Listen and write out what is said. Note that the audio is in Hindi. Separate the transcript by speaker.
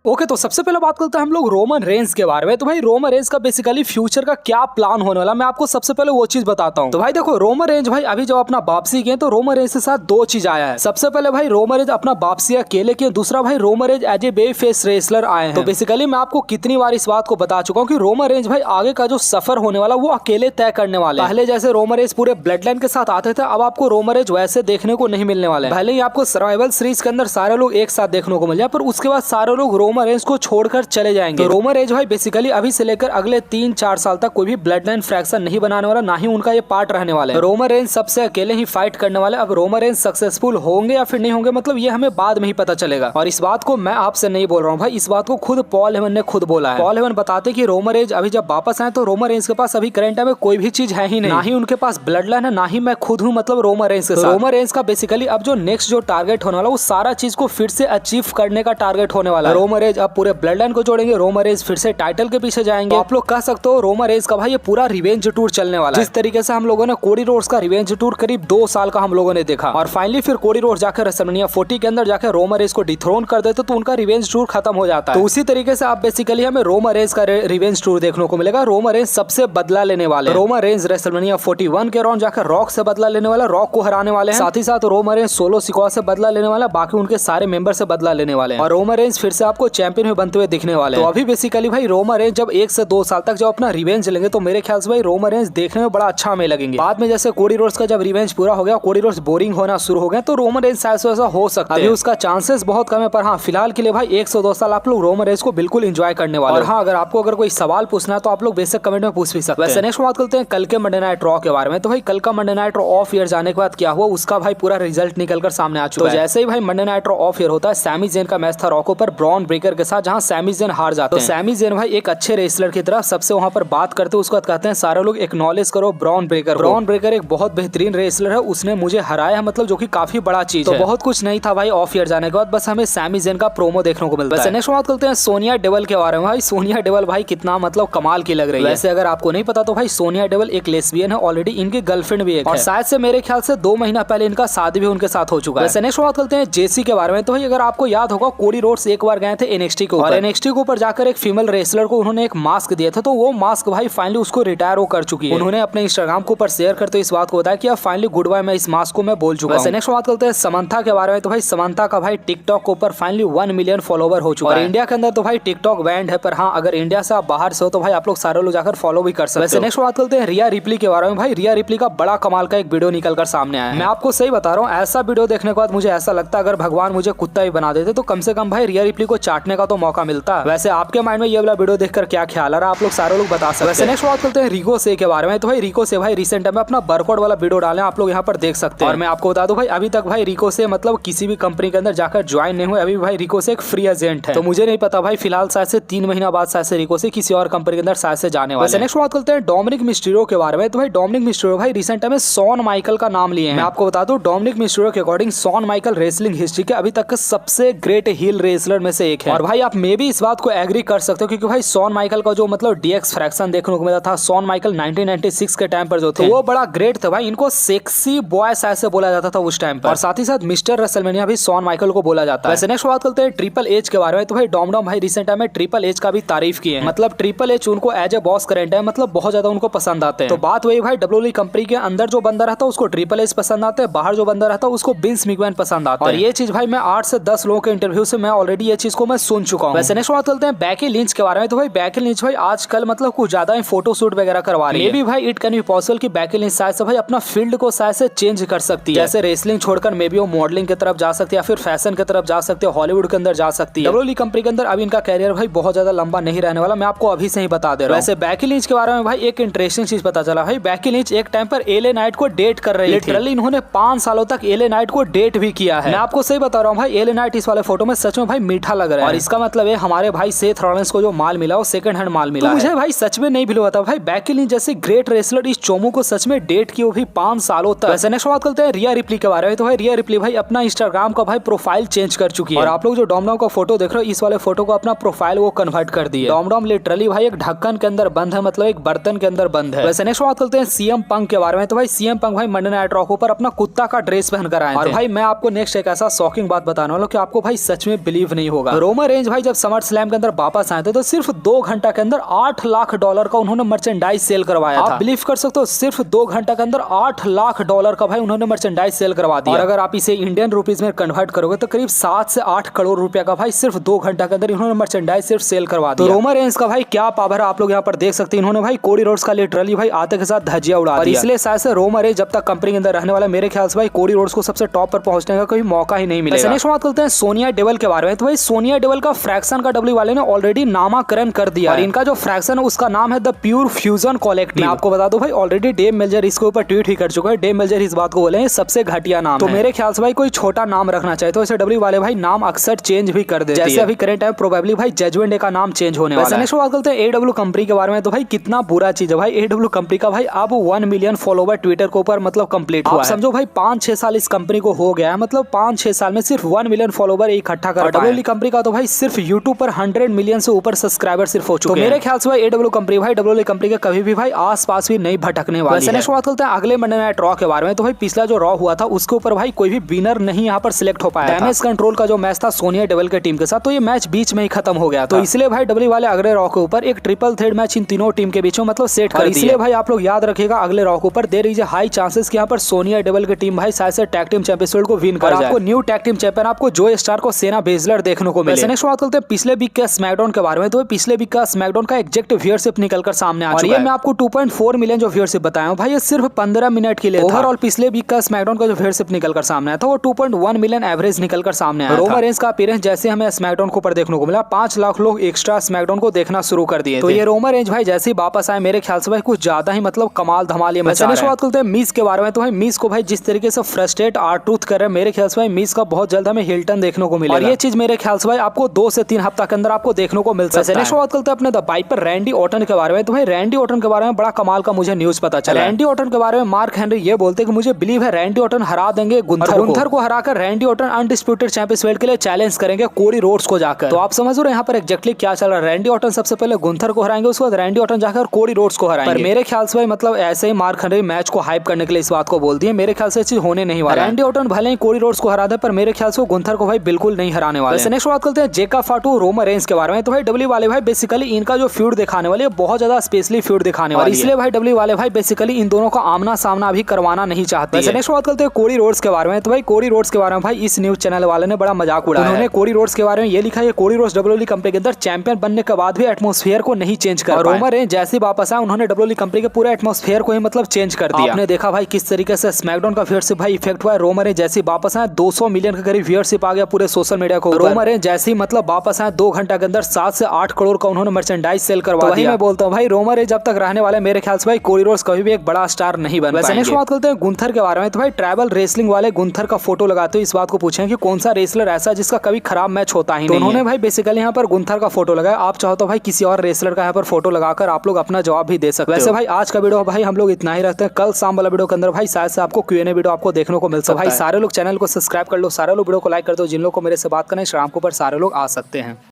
Speaker 1: ओके तो सबसे पहले बात करते हैं हम लोग रोमन रेंस के बारे में। तो भाई रोमन रेंस का बेसिकली फ्यूचर का क्या प्लान होने वाला, मैं आपको सबसे पहले वो चीज बताता हूँ। तो भाई देखो रोमन रेंस भाई अभी जब अपना वापसी किए तो रोमन रेंस के साथ दो चीज आया है। सबसे पहले भाई रोमन रेंस अपना वापसी अकेले किए, दूसरा भाई Roman Reigns as a babyface wrestler आए हैं। तो बेसिकली मैं आपको कितनी बार इस बात को बता चुका हूँ कि रोमन रेंस भाई आगे का जो सफर होने वाला वो अकेले तय करने वाले। पहले जैसे रोमन रेंस पूरे ब्लड लाइन के साथ आते थे, अब आपको रोमन रेंस वैसे देखने को नहीं मिलने वाले। पहले ही आपको सर्वाइवल सीरीज के अंदर सारे लोग एक साथ देखने को मिल जाए, पर उसके बाद सारे लोग रोमन रेंस को छोड़कर चले जाएंगे। तो रोमन रेंस भाई बेसिकली अभी से लेकर अगले 3-4 साल तक कोई भी ब्लड लाइन फ्रैक्शन नहीं बनाने वाला, ना ही उनका ये पार्ट रहने वाला है। रोमन रेंस सबसे अकेले ही फाइट करने वाले। अब रोमन रेंस सक्सेसफुल होंगे या फिर नहीं होंगे मतलब ये हमें बाद में ही पता चलेगा। और इस बात को मैं आपसे नहीं बोल रहा हूँ भाई, इस बात को खुद पॉल हेमन ने खुद बोला है। पॉल हेमन बताते कि रोमन रेंस अभी जब वापस आए तो रोमन रेंस के पास अभी करंट टाइम में कोई भी चीज है ही नहीं, ना ही उनके पास ब्लड लाइन है, ना ही मैं खुद हूँ मतलब रोमन रेंस के साथ। रोमन रेंस का बेसिकली अब जो नेक्स्ट जो टारगेट होने वाला वो सारा चीज को फिर से अचीव करने का टारगेट होने वाला है। रोमन रेंस अब पूरे ब्लड लाइन को जोड़ेंगे, रोमन रेंस फिर से टाइटल के पीछे जाएंगे। तो आप लोग कह सकते हो रोमन रेंस का भाई ये पूरा रिवेंज टूर चलने वाला है। जिस तरीके से हम लोगों ने कोडी रोड्स का रिवेंज टूर करीब 2 साल का हम लोगों ने देखा और फाइनली फिर कोडी रोड्स जाकर रेसलमेनिया 40 के अंदर जाकर रोमन रेंस को डिथ्रोन कर देते तो उनका रिवेंज टूर खत्म हो जाता है। तो उसी तरीके से आप बेसिकली हमें रोमन रेंस का रिवेंज टूर देखने को मिलेगा। रोमन रेंस सबसे बदला लेने वाले। रोमन रेंस रेसलमेनिया 41 के राउंड जाकर रॉक से बदला लेने वाला, रॉक को हराने वाले हैं। साथ ही साथ रोमन रेंस सोलो सिकोआ से बदला लेने वाला, बाकी उनके सारे मेंबर से बदला लेने वाले हैं। और रोमन रेंस फिर से आपको चैंपियन में बनते हुए दिखने वाले हैं। तो अभी बेसिकली भाई रोमन रेंस जब 1 से 2 साल तक जब अपना रिवेंज लेंगे तो मेरे ख्याल से भाई रोमन रेंस देखने में बड़ा अच्छा हमें लगेंगे। बाद में जैसे कोडी रोड्स का जब रिवेंज पूरा हो गया, कोडी रोड्स बोरिंग होना शुरू हो गए, तो रोमन रेंस शायद से ऐसा हो सकता है। अभी उसका चांसेस बहुत कम है, पर हाँ फिलहाल के लिए भाई 1 से 2 साल आप लोग रोमन रेंस को बिल्कुल एंजॉय करने वाले। और हाँ अगर आपको अगर कोई सवाल पूछना है तो आप लोग बेसिक कमेंट में पूछ भी सकते हैं। वैसे नेक्स्ट बात करते हैं कल के मंडे नाइट रॉ के बारे में। तो भाई कल का Monday night raw of year जाने के बाद क्या हुआ उसका भाई पूरा रिजल्ट निकलकर सामने आ चुका है। तो जैसे ही भाई Monday night raw of year होता है, सैमी ज़ेन का मैच था रॉ पर ब्रॉन ब्रेकर के साथ, जहां सैमी ज़ेन हार जाते हैं। तो सैमी ज़ेन भाई एक अच्छे रेसलर की तरफ सबसे वहां पर बात करते हैं, उसके बाद कहते हैं सारे लोग एक्नॉलेज करो ब्रॉन ब्रेकर। ब्रॉन ब्रेकर एक बहुत बेहतरीन रेसलर है, उसने मुझे हराया है, मतलब जो कि काफी बड़ा चीज है। तो बहुत कुछ नहीं था भाई ऑफ ईयर जाने के बाद, बस हमें सैमी ज़ेन का प्रोमो देखने को मिलता है। नेक्स्ट बात करते हैं सोनिया डेविल के बारे में। भाई सोनिया डेविल भाई कितना मतलब कमाल की लग रही है। वैसे अगर आपको नहीं पता तो भाई सोनिया डेविल एक लेस्बियन है, ऑलरेडी इनकी गर्लफ्रेंड भी एक है और शायद से मेरे ख्याल से 2 महीना पहले इनका शादी भी उनके साथ हो चुका है। वैसे नेक्स्ट बात करते हैं जेसी के बारे में। तो भाई अगर आपको याद होगा कोडी रोड्स एक बार गए थे एनएक्सटी के ऊपर, और एनएक्सटी के ऊपर जाकर एक फीमेल रेसलर को उन्होंने एक मास्क दिया था, तो वो मास्क भाई फाइनली उसको रिटायर हो कर चुकी है। उन्होंने अपने इंस्टाग्राम के ऊपर शेयर करते इस बात को बताया कि अब फाइनली गुड बाय, मैं इस मास्क को मैं बोल चुका हूं। नेक्स्ट बात करते हैं समंथा के बारे में। तो भाई समंथा का भाई टिकटॉक के ऊपर फाइनली 1 मिलियन फॉलोवर हो चुका है। और इंडिया के अंदर तो भाई टिकटॉक बैंड है, पर हाँ अगर इंडिया से आप बाहर से हो तो भाई आप लोग सारे लोग जाकर फॉलो भी कर सकते हैं। वैसे नेक्स्ट बात करते हैं रिया रिप्ली के बारे में। भाई रिया रिप्ली का बड़ा कमाल का एक वीडियो निकल कर सामने आया है। मैं आपको सही बता रहा हूँ, ऐसा वीडियो देखने के बाद मुझे ऐसा लगता है अगर भगवान मुझे कुत्ता ही बना देते तो कम से कम भाई रिया रिप्ली को चाटने का तो मौका मिलता। वैसे आपके माइंड में ये वाला वीडियो देखकर क्या ख्याल आ रहा है आप लोग सारे लोग बता सकते हैं। वैसे नेक्स्ट बात करते हैं रिको से के बारे में। तो भाई रिको से भाई रिसेंट टाइम में अपना वर्कआउट वाला वीडियो डाले, आप लोग यहाँ पर देख सकते हैं। और मैं आपको बता दूं भाई अभी तक भाई रिको से मतलब किसी भी कंपनी के अंदर जाकर ज्वाइन नहीं हुए, अभी भाई रिको से एक फ्री एजेंट है। तो मुझे नहीं पता भाई फिलहाल शायद से 3 महीना बाद शायद से रिको से किसी और कंपनी के अंदर शायद से जाने वाले। नेक्स्ट बात करते हैं डोमिनिक मिस्टीरियो के बारे में। तो भाई डोमिनिक मिस्टीरियो भाई रिसेंट टाइम में शॉन माइकल का नाम लिए हैं। मैं आपको बता दूं डोमिनिक मिस्टीरियो के according Shawn Michael wrestling history के अभी तक के सबसे ग्रेट हील रेसलर में से एक है। और भाई आप मे भी इस बात को एग्री कर सकते हो क्योंकि भाई शॉन माइकल का जो मतलब डीएक्स फ्रैक्शन देखने को मिला था, शॉन माइकल 1996 के टाइम पर जो थे वो बड़ा ग्रेट थे भाई। इनको सेक्सी बॉय ऐसे बोला जाता था उस टाइम पर, और साथ ही साथ मिस्टर रेसलमेनिया भी शॉन माइकल को बोला जाता है। वैसे नेक्स्ट बात करते हैं ट्रिपल एच के बारे में। तो भाई डॉम भाई रिसेंट टाइम में ट्रिपल एच का भी तारीफ किए हैं, मतलब ट्रिपल एच उनको एज ए बॉस करंट है, मतलब बहुत ज्यादा उनको पसंद आते हैं। तो बात वही भाई डब्ल्यूडब्ल्यूई कंपनी के अंदर जो बंदा रहता है उसको ट्रिपल एच पसंद आते हैं, बाहर जो बंदा रहता है उसको विंस मैकमैन पसंद आता है। और ये चीज भाई मैं 8 से 10 लोगों के इंटरव्यू से मैं ऑलरेडी ये चीज को मैं सुन चुका हूँ। वैसे नेक्स्ट बात करते हैं बैकी लिंच के बारे में। तो भाई बैकी लिंच भाई आजकल मतलब कुछ ज्यादा ही फोटो शूट वगैरह करवा रही है। मे बी भाई इट कैन बी पॉसिबल कि बैकी लिंच शायद से भाई अपना फील्ड को शायद से चेंज कर सकती है, जैसे रेसलिंग छोड़कर मे बी वो मॉडलिंग की तरफ जा सकती है या फिर फैशन की तरफ जा सकती है, हॉलीवुड के अंदर जा सकती है। डब्ल्यूडब्ल्यूई कंपनी के अंदर अभी इनका कैरियर भाई बहुत ज्यादा लंबा नहीं रहने वाला, मैं आपको अभी से ही बता दे रहा हूं। वैसे बैकी लिंच के बारे में भाई एक इंटरेस्टिंग चीज पता चला भाई, बैकी लिंच एक टाइम पर एले नाइट को डेट कर रही थी। लिटरली इन्होंने 5 सालों तक एले नाइट को डेट भी किया है। मैं आपको सही बता रहा हूँ भाई एले नाइट इस वाले फोटो में सच में भाई मीठा लग रहा है, और इसका मतलब है हमारे भाई सेथ रॉलिंस को जो माल मिला वो सेकंड हैंड माल मिला। तो मुझे भाई सच में नहीं बिलीव था भाई बैकी लिंच जैसे ग्रेट रेसलर इस चोमू को सच में डेट की, वो भी 5 सालों तक। वैसे नेक्स्ट बात करते हैं रिया रिप्ली के बारे में। तो भाई रिया रिप्ली भाई अपना इंस्टाग्राम का भाई प्रोफाइल चेंज कर चुकी है, और आप लोग जो डॉम का फोटो देख रहे हो इस वाले फोटो को अपना प्रोफाइल वो कन्वर्ट कर दी है। डॉम लिटरली भाई एक ढक्कन के अंदर बंद है, मतलब एक बर्तन के अंदर बंद है। वैसे नेक्स्ट बात करते हैं सीएम पंक के बारे में। तो भाई सीएम पंक भाई मंडे नाइट रॉ पर अपना कुत्ता का ड्रेस पहनकर आए थे। और भाई मैं आपको नेक्स्ट एक ऐसा शॉकिंग बात बताने वाला हूं कि आपको भाई सच में बिलीव नहीं होगा। रोमन रेंज भाई जब समर स्लैम के अंदर वापस आए थे तो सिर्फ 2 घंटा के अंदर $8 लाख का उन्होंने मर्चेंडाइज सेल करवाया था। आप बिलीव कर सकते हो, सिर्फ 2 घंटा के अंदर $8 लाख का भाई उन्होंने मर्चेंडाइज सेल करवा दिया। और अगर आप इसे इंडियन रुपीज में कन्वर्ट करोगे तो करीब 7 से 8 करोड़ रुपए का भाई सिर्फ 2 घंटा के अंदर इन्होंने मर्चेंडाइज सिर्फ सेल करवा दिया। तो रोमन रेंज का भाई क्या पावर है आप लोग यहाँ पर देख सकते हैं। इन्होंने भाई कोडी रोड्स का लिटरली भाई आते के साथ धज्जियां उड़ा दिया। इसलिए शायद से रोमन रेंज जब तक कंपनी के अंदर रहने वाला, मेरे ख्याल से भाई कोडी रोड्स को सबसे टॉप पर पहुंचने का कोई मौका ही नहीं मिलेगा। नेक्स्ट बात करते हैं सोनिया डेविल के बारे में। तो भाई सोनिया डेविल का फ्रैक्शन का डब्ल्यू वाले ने ऑलरेडी नामकरण कर दिया और इनका जो फ्रैक्शन है उसका नाम है द प्योर फ्यूजन कलेक्टिव। मैं आपको बता दूं भाई ऑलरेडी डेव मेल्जर इसके ऊपर ट्वीट ही कर चुका है। डेव मेल्जर इस बात को बोले सबसे घटिया नाम। तो मेरे ख्याल से भाई कोई छोटा नाम रखना चाहिए तो ऐसे डब्ल्यू वाले भाई नाम अक्सर चेंज भी कर देते हैं। जैसे अभी करंट टाइम प्रोबेबली भाई जजमेंट डे का नाम चेंज होने वाला है। नेक्स्ट बात करते हैं एडब्ल्यू कंपनी के बारे में। तो भाई कितना बुरा चीज है भाई, एडब्ल्यू कंपनी का भाई अब 1 मिलियन फॉलोवर ट्विटर के ऊपर मतलब कंप्लीट हुआ है। समझो भाई 5-6 साल इस कंपनी को हो गया है, मतलब 5-6 साल में सिर्फ 1 मिलियन फॉलोवर इकट्ठा कर पाए। डब्ल्यू कंपनी का तो भाई सिर्फ यूट्यूब पर 100 मिलियन से ऊपर सब्सक्राइबर सिर्फ हो चुके हैं। मेरे ख्याल से भाई एडब्ल्यू कंपनी भाई डब्ल्यू कंपनी के कभी भी भाई आस पास भी नहीं भटकने वाली है। नेक्स्ट बात करते हैं अगले मंडे नाइट रॉ के बारे में। तो भाई पिछला जो रॉ हुआ था उसके ऊपर भाई कोई भी विनर नहीं यहाँ पर सिलेक्ट हो पाया। डैमेज कंट्रोल का जो मैच था सोनिया डेविल के टीम के साथ, तो ये मैच बीच में ही खत्म हो गया। तो इसलिए भाई डब्ल्यू वाले अगले रॉ के ऊपर एक ट्रिपल थ्रेड मैच इन तीनों टीम के बीच में मतलब सेट कर दिया। इसलिए भाई आप लोग याद रखिएगा अगले रॉ के ऊपर देयर इज हाई चांसेस कि यहाँ पर सोनिया डेविल की टीम भाई शायद से टैग टीम चैंपियनशिप को विन कर जाए। आपको न्यू टैग टीम चैंपियन आपको जोय स्टार को सेना बेजलर देखने को मिले। नेक्स्ट बात करते हैं पिछले वीक के स्मैकडाउन के बारे में। तो पिछले वीक का स्मैकडाउन का एग्जैक्ट व्यूअरशिप निकलकर सामने आ चुका है। और ये मैं आपको 2.4 मिलियन जो व्यूअरशिप बताया हूं भाई ये सिर्फ 15 मिनट के लिए था। ओवरऑल पिछले वीक का स्मैकडाउन का जो व्यूअरशिप निकलकर सामने आया था वो 2.1 मिलियन एवरेज निकलकर सामने आया। रोमन रेंज का अपीयरेंस जैसे हमें स्मैकडाउन को ऊपर देखने को मिला, 5 लाख लोग एक्स्ट्रा स्मैकडाउन को देखना शुरू कर दिए। तो ये रोमन रेंज भाई जैसे ही वापस आए मेरे ख्याल से भाई कुछ ज्यादा ही मतलब कमाल धमाल ये मचा रहा है। बात करते हैं मिस के बारे में। तो भाई मिस को भाई जिस तरीके से फ्रस्ट्रेट आर-ट्रूथ कर रहे हैं मेरे ख्याल से भाई मिस का बहुत जल्द हमें हिल्टन देखने को मिलेगा। और ये चीज मेरे ख्याल से भाई आपको 2 से 3 हफ्ता के अंदर आपको देखने को मिल सकता है। नेक्स्ट बात करते हैं अपने द बाइपर रैंडी ऑर्टन के बारे में। तो भाई रैंडी ऑर्टन के बारे में बड़ा कमाल का मुझे न्यूज पता चला। रैंडी ऑर्टन के बारे में मार्क हेनरी ये बोलते हैं कि मुझे बिलीव है रैंडी ऑर्टन हरा देंगे गुंथर को हराकर Randy Orton undisputed champions belt के लिए चैलेंज करेंगे कोडी रोड्स को जाकर। तो आप समझ रहे हैं यहाँ पर एक्जैक्टली क्या चल रहा है। रैंडी ऑर्टन सबसे पहले गुंथर को हराएंगे, उसके बाद रैंडी ऑर्टन जाकर कोडी रोड्स को हराएंगे। पर मेरे ख्याल से भाई मतलब ऐसे ही मार्क हेनरी मैच को हाइप करने के लिए इस बात को बोल दिए। मेरे ख्याल से चीज होने नहीं वाला। रैंडी ऑर्टन भले ही कोडी रोड्स को हरा दे पर मेरे ख्याल से गुंथर को भाई बिल्कुल नहीं हराने वाले। नेक्स्ट बात करते हैं जेका फाटू रोमन रेंज के बारे में। तो भाई डब्ल्यू वाले भाई बेसिकली इनका जो फ्यूड दिखाने वाले बहुत ज्यादा स्पेशली फ्यूड दिखाने वाले, इसलिए भाई डब्ल्यू वाले भाई बेसिकली इन दोनों का आमना सामना भी करवाना नहीं चाहते। नेक्स्ट बात करते हैं कोडी रोड्स के बारे में। तो भाई कोडी रोड्स के बारे में भाई इस न्यूज चैनल वाले ने बड़ा मजाक उड़ाया। उन्होंने कोडी रोड्स के बारे में ये लिखा है कोडी रोड्स डब्ल्यूडब्ल्यूई कंपनी के अंदर चैंपियन बनने के बाद भी एटमॉस्फेयर को नहीं चेंज कर पाए। रोमन रेंज जैसे वापस आए उन्होंने डब्ल्यूडब्ल्यूई कंपनी के पूरे एटमॉस्फेयर को ही मतलब चेंज कर दिया। आपने देखा भाई किस तरीके से स्मैकडाउन का व्यूअरशिप भाई इफेक्ट हुआ है। रोमन रेंज जैसे वापस आए 200 मिलियन के करीब व्यूअरशिप आ गया पूरे सोशल मीडिया को। रोमन रेंज जैसे ही मतलब वापस आए 2 घंटा के अंदर 7 से 8 करोड़ का उन्होंने मर्चेंडाइज सेल करवा दिया। मैं बोलता हूँ भाई रोमन रेंज जब तक रहने वाले मेरे ख्याल से भाई कोडी रोड्स कभी भी एक बड़ा स्टार नहीं बन पाएंगे। नेक्स्ट बात करते हैं गुंथर के बारे में। तो भाई ट्राइबल रेसलिंग वाले गुंथर का फोटो लगाते हुए इस बात को पूछे कि कौन सा रेसलर ऐसा जिसका कभी खराब मैच होता ही नहीं। उन्होंने भाई बेसिकली यहाँ पर गुंथर का फोटो लगाया। आप चाहो तो भाई किसी और रेसलर का यहाँ पर फोटो लगाकर आप लोग अपना जवाब भी दे सकते हो। वैसे भाई आज का वीडियो भाई हम लोग इतना ही रखते हैं। कल शाम वाला वीडियो के अंदर भाई शायद से आपको Q&A वीडियो आपको देखने को मिल सकता है। भाई सारे लोग चैनल को सब्सक्राइब कर लो, सारे लोग वीडियो को लाइक कर दो। जिन लोग को मेरे से बात करना है शाम को ऊपर सारे लोग आ सकते हैं।